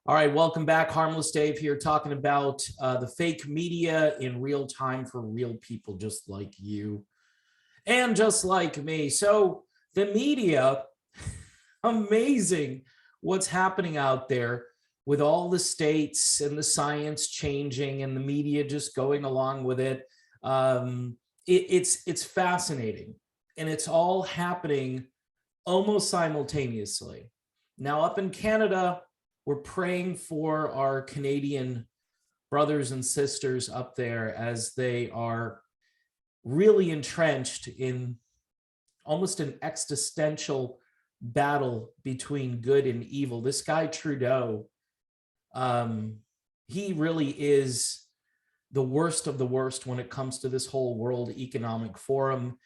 All right, welcome back. Harmless Dave here talking about the fake media in real time for real people just like you and just like me. So the media, amazing what's happening out there with all the states and the science changing and the media just going along with it. It's fascinating, and it's all happening almost simultaneously. Now, up in Canada, we're praying for our Canadian brothers and sisters up there as they are really entrenched in almost an existential battle between good and evil. This guy Trudeau, he really is the worst of the worst when it comes to this whole World Economic Forum.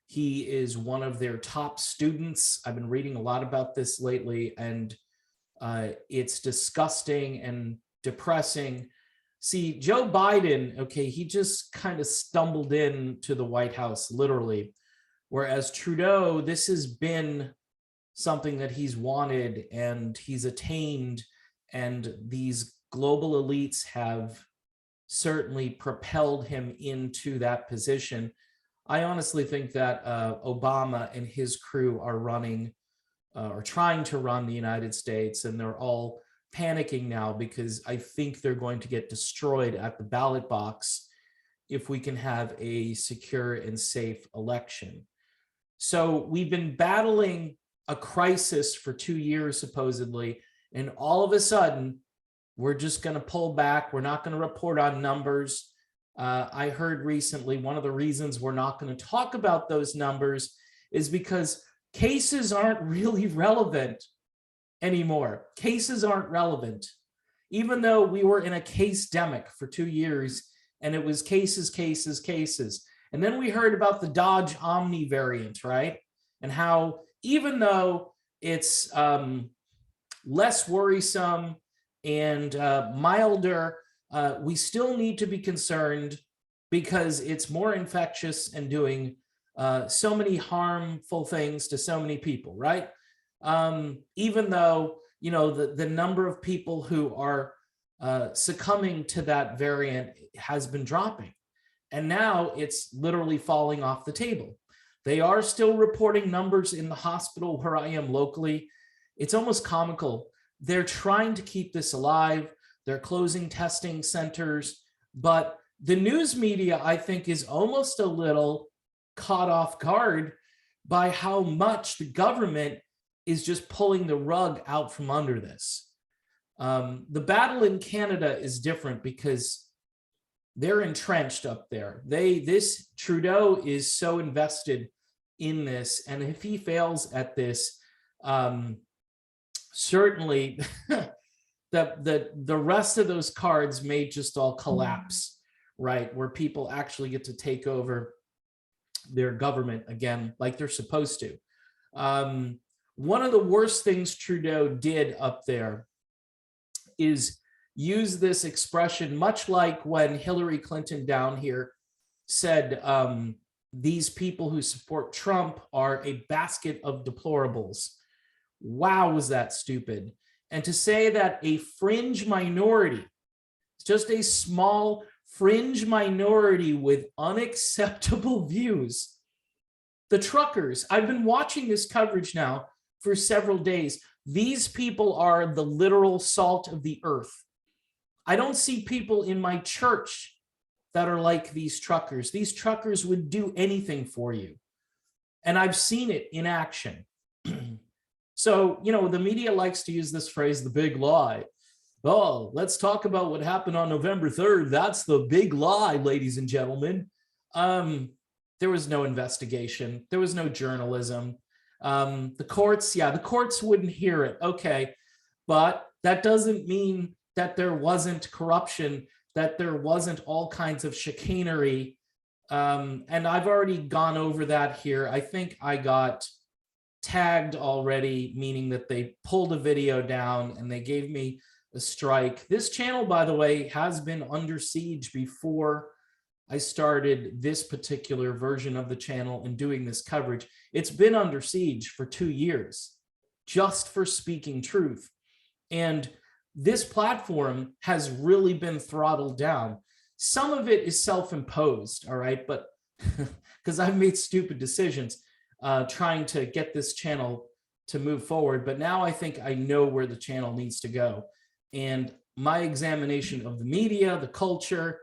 He is one of their top students. I've been reading a lot about this lately, and it's disgusting and depressing. See, Joe Biden, okay, he just kind of stumbled into the White House, literally, whereas Trudeau, this has been something that he's wanted and he's attained, and these global elites have certainly propelled him into that position. I honestly think that Obama and his crew are running or trying to run the United States, and they're all panicking now because I think they're going to get destroyed at the ballot box if we can have a secure and safe election. So we've been battling a crisis for 2 years, supposedly, and all of a sudden, we're just going to pull back. We're not going to report on numbers. I heard recently one of the reasons we're not going to talk about those numbers is because cases aren't really relevant anymore. Cases aren't relevant. Even though we were in a case-demic for 2 years and it was cases, cases, cases. And then we heard about the Dodge Omni variant, right? And how even though it's less worrisome and milder, we still need to be concerned because it's more infectious and doing so many harmful things to so many people, right? Even though, you know, the number of people who are succumbing to that variant has been dropping. And now it's literally falling off the table. They are still reporting numbers in the hospital where I am locally. It's almost comical. They're trying to keep this alive. They're closing testing centers, but the news media, I think, is almost a little caught off guard by how much the government is just pulling the rug out from under this. The battle in Canada is different because they're entrenched up there. This Trudeau is so invested in this, and if he fails at this, certainly the rest of those cards may just all collapse, right? Where people actually get to take over their government again, like they're supposed to. One of the worst things Trudeau did up there is use this expression, much like when Hillary Clinton down here said, these people who support Trump are a basket of deplorables. Wow, was that stupid. And to say that a fringe minority, just a small fringe minority with unacceptable views, the truckers, I've been watching this coverage now for several days. These people are the literal salt of the earth. I don't see people in my church that are like these truckers. These truckers would do anything for you. And I've seen it in action. So, you know, the media likes to use this phrase, the big lie. Oh, let's talk about what happened on November 3rd. That's the big lie, ladies and gentlemen. There was no investigation. There was no journalism. The courts, yeah, the courts wouldn't hear it. Okay, but that doesn't mean that there wasn't corruption, that there wasn't all kinds of chicanery. And I've already gone over that here. I think I got tagged already, meaning that they pulled a video down and they gave me a strike. This channel, by the way, has been under siege before I started this particular version of the channel and doing this coverage. It's been under siege for 2 years just for speaking truth. And this platform has really been throttled down. Some of it is self-imposed, all right, but because I've made stupid decisions trying to get this channel to move forward, but now I think I know where the channel needs to go. And my examination of the media, the culture,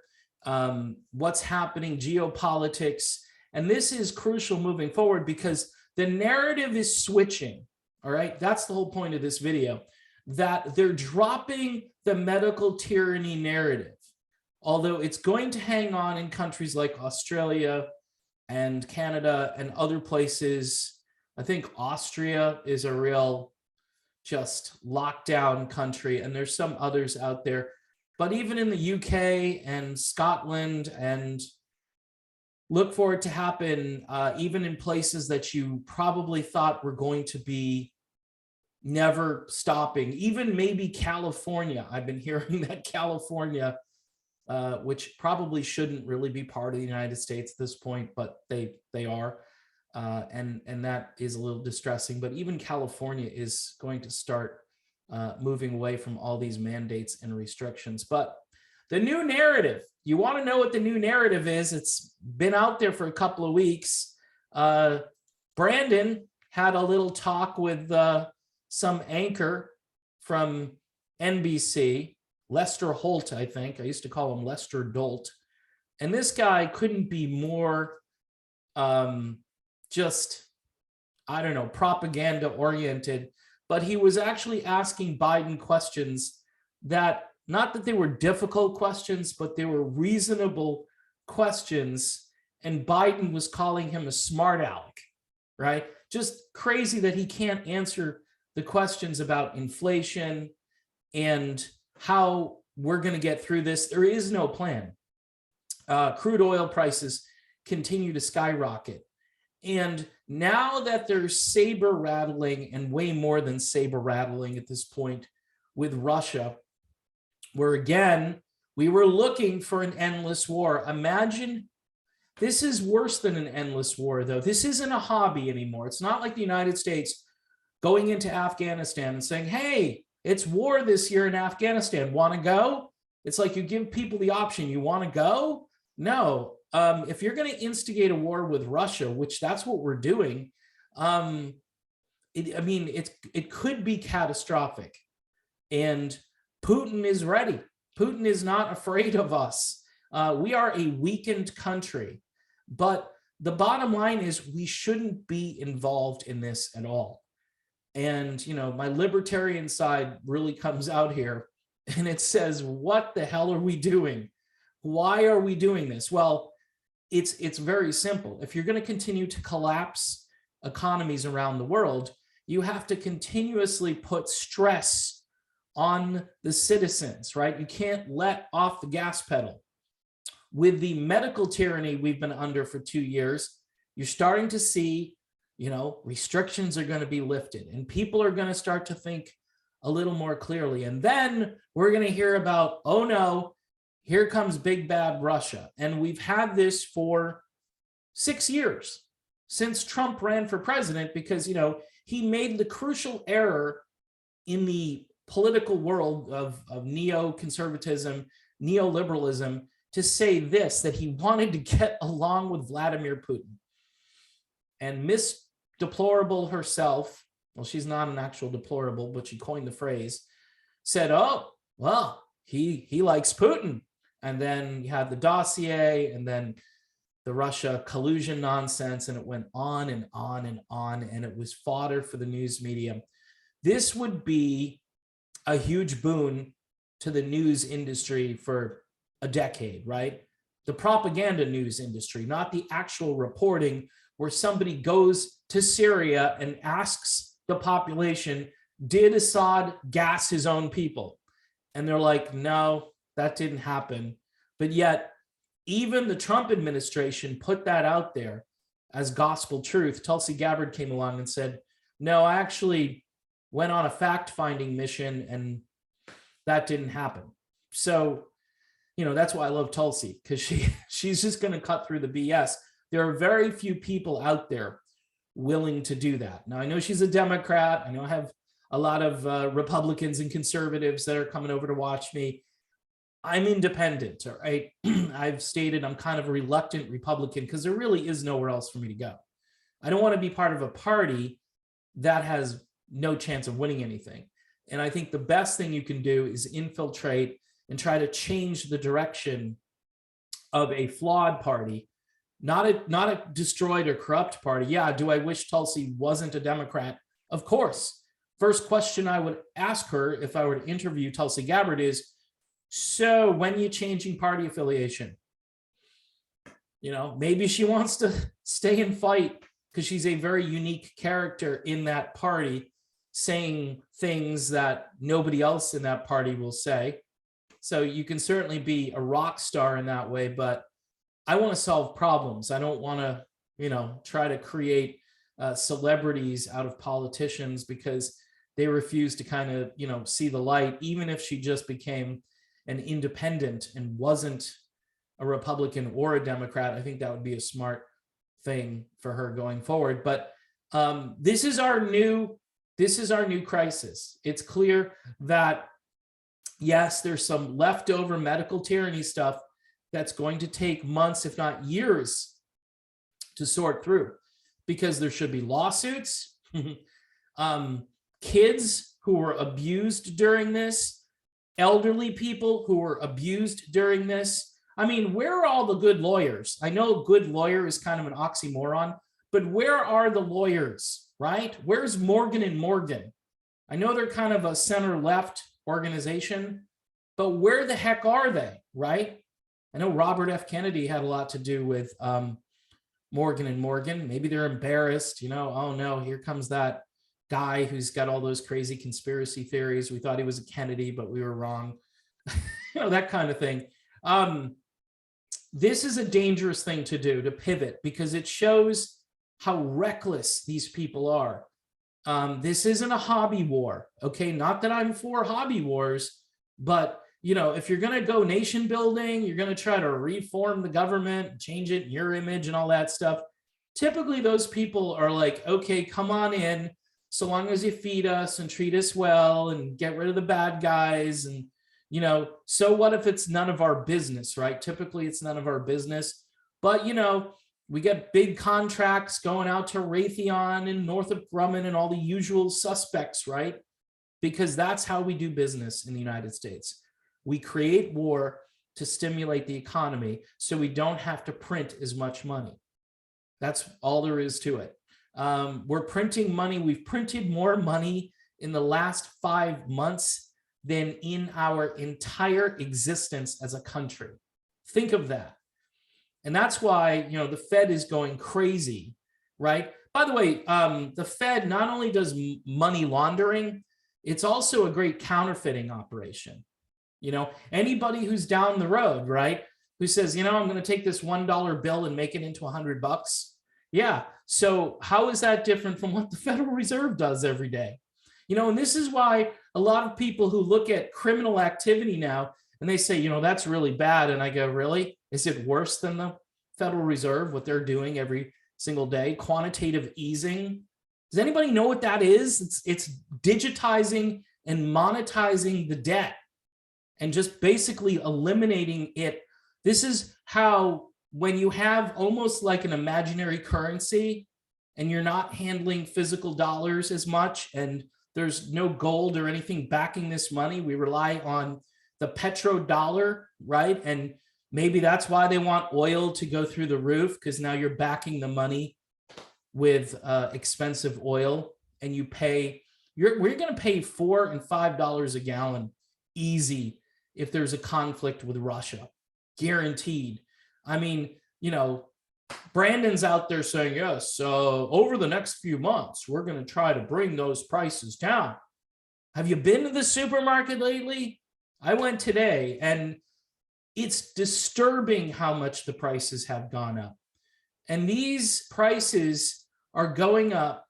what's happening, geopolitics, and this is crucial moving forward because the narrative is switching, all right? That's the whole point of this video, that they're dropping the medical tyranny narrative, although it's going to hang on in countries like Australia and Canada and other places. I think Austria is a real just lockdown country, and there's some others out there. But even in the UK and Scotland, and look for it to happen even in places that you probably thought were going to be never stopping, even maybe California. I've been hearing that California, which probably shouldn't really be part of the United States at this point, but they are. And that is a little distressing, but even California is going to start moving away from all these mandates and restrictions. But the new narrative, you want to know what the new narrative is? It's been out there for a couple of weeks. Brandon had a little talk with some anchor from NBC, Lester Holt, I think. I used to call him Lester Dolt. And this guy couldn't be more just, I don't know, propaganda oriented, but he was actually asking Biden questions that, not that they were difficult questions, but they were reasonable questions. And Biden was calling him a smart aleck, right? Just crazy that he can't answer the questions about inflation and how we're going to get through this. There is no plan. Crude oil prices continue to skyrocket. And now that there's saber rattling, and way more than saber rattling at this point with Russia, where again, we were looking for an endless war. Imagine, this is worse than an endless war, though. This isn't a hobby anymore. It's not like the United States going into Afghanistan and saying, hey, it's war this year in Afghanistan. Want to go? It's like you give people the option. You want to go? No. If you're going to instigate a war with Russia, which that's what we're doing, it could be catastrophic. And Putin is ready. Putin is not afraid of us. We are a weakened country. But the bottom line is we shouldn't be involved in this at all. And, you know, my libertarian side really comes out here, and it says, what the hell are we doing? Why are we doing this? Well, it's very simple. If you're going to continue to collapse economies around the world, you have to continuously put stress on the citizens, right? You can't let off the gas pedal. With the medical tyranny we've been under for 2 years, you're starting to see, you know, restrictions are going to be lifted and people are going to start to think a little more clearly. And then we're going to hear about, oh no, here comes big bad Russia. And we've had this for 6 years since Trump ran for president, because, you know, he made the crucial error in the political world of neoconservatism, neoliberalism, to say this, that he wanted to get along with Vladimir Putin. And Miss Deplorable herself, well, she's not an actual deplorable, but she coined the phrase, said, oh, well, he likes Putin. And then you had the dossier, and then the Russia collusion nonsense, and it went on and on and on, and it was fodder for the news media. This would be a huge boon to the news industry for a decade, right? The propaganda news industry, not the actual reporting where somebody goes to Syria and asks the population, did Assad gas his own people? And they're like, no, that didn't happen. But yet, even the Trump administration put that out there as gospel truth. Tulsi Gabbard came along and said, no, I actually went on a fact-finding mission and that didn't happen. So, you know, that's why I love Tulsi, because she's just going to cut through the BS. There are very few people out there willing to do that. Now, I know she's a Democrat. I know I have a lot of Republicans and conservatives that are coming over to watch me. I'm independent, all right? I've stated I'm kind of a reluctant Republican because there really is nowhere else for me to go. I don't want to be part of a party that has no chance of winning anything. And I think the best thing you can do is infiltrate and try to change the direction of a flawed party, not a destroyed or corrupt party. Yeah, do I wish Tulsi wasn't a Democrat? Of course. First question I would ask her if I were to interview Tulsi Gabbard is, so when are you changing party affiliation? You know, maybe she wants to stay and fight because she's a very unique character in that party, saying things that nobody else in that party will say. So you can certainly be a rock star in that way, but I want to solve problems. I don't want to, you know, try to create celebrities out of politicians because they refuse to kind of, you know, see the light. Even if she just became an independent and wasn't a Republican or a Democrat, I think that would be a smart thing for her going forward. But this is our new crisis. It's clear that yes, there's some leftover medical tyranny stuff that's going to take months, if not years, to sort through, because there should be lawsuits. Kids who were abused during this, elderly people who were abused during this. I mean, where are all the good lawyers? I know good lawyer is kind of an oxymoron, but where are the lawyers, right? Where's Morgan and Morgan? I know they're kind of a center-left organization, but where the heck are they, right? I know Robert F. Kennedy had a lot to do with Morgan and Morgan. Maybe they're embarrassed, you know, oh no, here comes that guy who's got all those crazy conspiracy theories. We thought he was a Kennedy, but we were wrong. You know, that kind of thing. This is a dangerous thing to do, to pivot, because it shows how reckless these people are. This isn't a hobby war, okay? Not that I'm for hobby wars, but you know, if you're going to go nation building, you're going to try to reform the government, change it in your image and all that stuff. Typically, those people are like, okay, come on in, so long as you feed us and treat us well and get rid of the bad guys. And, you know, so what if it's none of our business, right? Typically, it's none of our business. But, you know, we get big contracts going out to Raytheon and Northrop Grumman and all the usual suspects, right? Because that's how we do business in the United States. We create war to stimulate the economy so we don't have to print as much money. That's all there is to it. We're printing money. We've printed more money in the last 5 months than in our entire existence as a country. Think of that. And that's why, you know, the Fed is going crazy, right? By the way, the Fed not only does money laundering, it's also a great counterfeiting operation. You know, anybody who's down the road, right, who says, you know, I'm going to take this $1 bill and make it into $100. Yeah. So how is that different from what the Federal Reserve does every day? You know, and this is why a lot of people who look at criminal activity now and they say, you know, that's really bad. And I go, really? Is it worse than the Federal Reserve, what they're doing every single day? Quantitative easing. Does anybody know what that is? It's digitizing and monetizing the debt and just basically eliminating it. This is how, when you have almost like an imaginary currency and you're not handling physical dollars as much and there's no gold or anything backing this money, we rely on the petrodollar, right? And maybe that's why they want oil to go through the roof, because now you're backing the money with expensive oil, and you pay, we're going to pay $4 and $5 a gallon easy if there's a conflict with Russia, guaranteed. I mean, you know, Brandon's out there saying, yes, so over the next few months, we're going to try to bring those prices down. Have you been to the supermarket lately? I went today, and it's disturbing how much the prices have gone up. And these prices are going up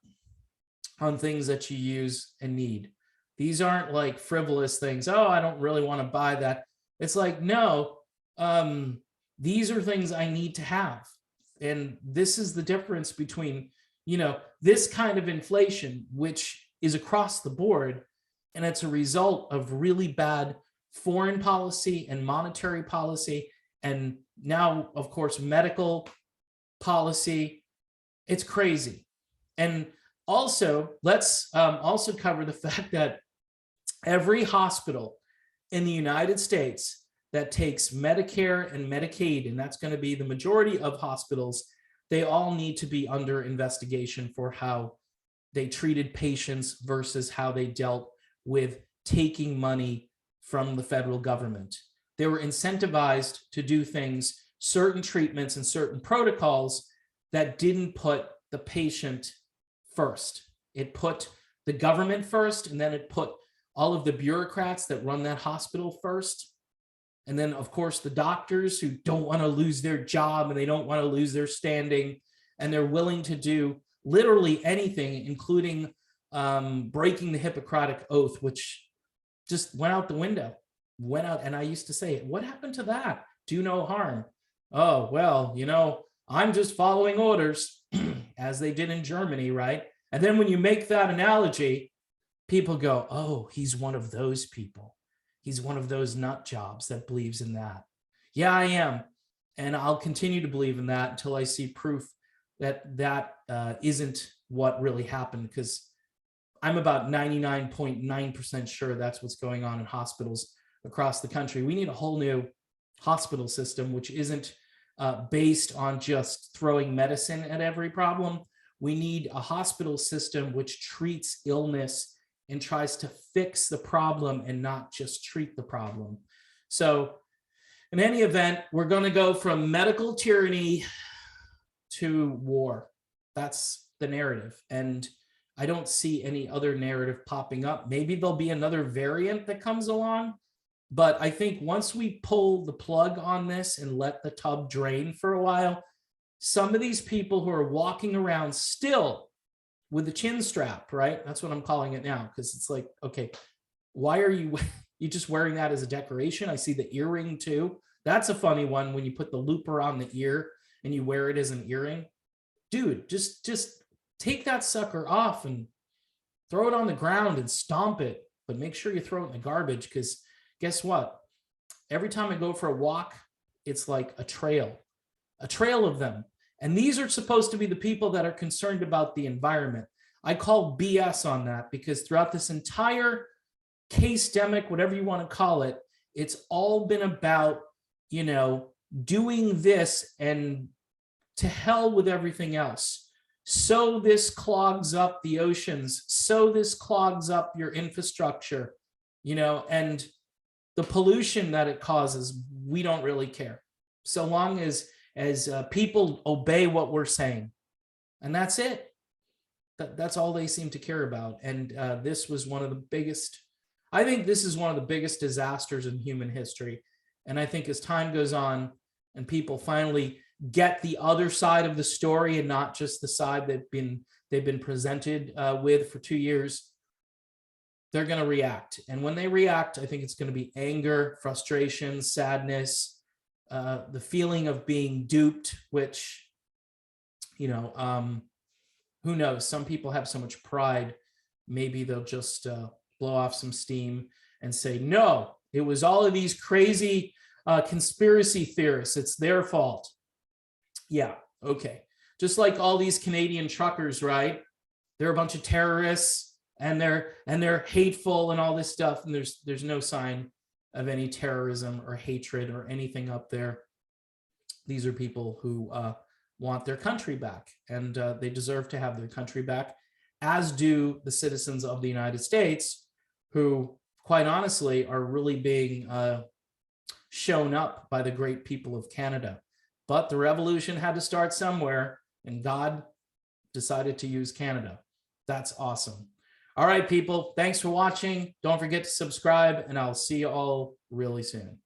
on things that you use and need. These aren't like frivolous things. Oh, I don't really want to buy that. It's like, no, these are things I need to have. And this is the difference between, you know, this kind of inflation, which is across the board. And it's a result of really bad foreign policy and monetary policy. And now, of course, medical policy. It's crazy. And also, let's also cover the fact that every hospital in the United States that takes Medicare and Medicaid, and that's going to be the majority of hospitals, they all need to be under investigation for how they treated patients versus how they dealt with taking money from the federal government. They were incentivized to do things, certain treatments and certain protocols that didn't put the patient first. It put the government first, and then it put all of the bureaucrats that run that hospital first. And then, of course, the doctors who don't want to lose their job and they don't want to lose their standing, and they're willing to do literally anything, including breaking the Hippocratic Oath, which just went out the window, went out. And I used to say, what happened to that? Do no harm. Oh, well, you know, I'm just following orders, as they did in Germany, right? And then when you make that analogy, people go, oh, he's one of those people. He's one of those nut jobs that believes in that. Yeah, I am. And I'll continue to believe in that until I see proof that that isn't what really happened, because I'm about 99.9% sure that's what's going on in hospitals across the country. We need a whole new hospital system, which isn't based on just throwing medicine at every problem. We need a hospital system which treats illness and tries to fix the problem and not just treat the problem. So in any event, we're going to go from medical tyranny to war. That's the narrative. And I don't see any other narrative popping up. Maybe there'll be another variant that comes along. But I think once we pull the plug on this and let the tub drain for a while, some of these people who are walking around still with the chin strap, right? That's what I'm calling it now, because it's like, okay, why are you just wearing that as a decoration? I see the earring too. That's a funny one, when you put the loop around the ear and you wear it as an earring. Dude, just take that sucker off and throw it on the ground and stomp it, but make sure you throw it in the garbage, because guess what? Every time I go for a walk, it's like a trail of them. And these are supposed to be the people that are concerned about the environment. I call BS on that, because throughout this entire case-demic, whatever you want to call it, it's all been about, you know, doing this and to hell with everything else. So this clogs up the oceans. So this clogs up your infrastructure, you know, and the pollution that it causes, we don't really care. So long as people obey what we're saying. And that's it. That's all they seem to care about. And this was one of the biggest, I think this is one of the biggest disasters in human history. And I think as time goes on and people finally get the other side of the story and not just the side they've been presented with for 2 years, they're going to react. And when they react, I think it's going to be anger, frustration, sadness, the feeling of being duped, which, you know, who knows? Some people have so much pride. Maybe they'll just blow off some steam and say, no, it was all of these crazy conspiracy theorists. It's their fault. Yeah, okay. Just like all these Canadian truckers, right? They're a bunch of terrorists, and they're hateful and all this stuff. And there's no sign of any terrorism or hatred or anything up there. These are people who want their country back, and they deserve to have their country back, as do the citizens of the United States, who, quite honestly, are really being shown up by the great people of Canada. But the revolution had to start somewhere, and God decided to use Canada. That's awesome. All right, people, thanks for watching. Don't forget to subscribe, and I'll see you all really soon.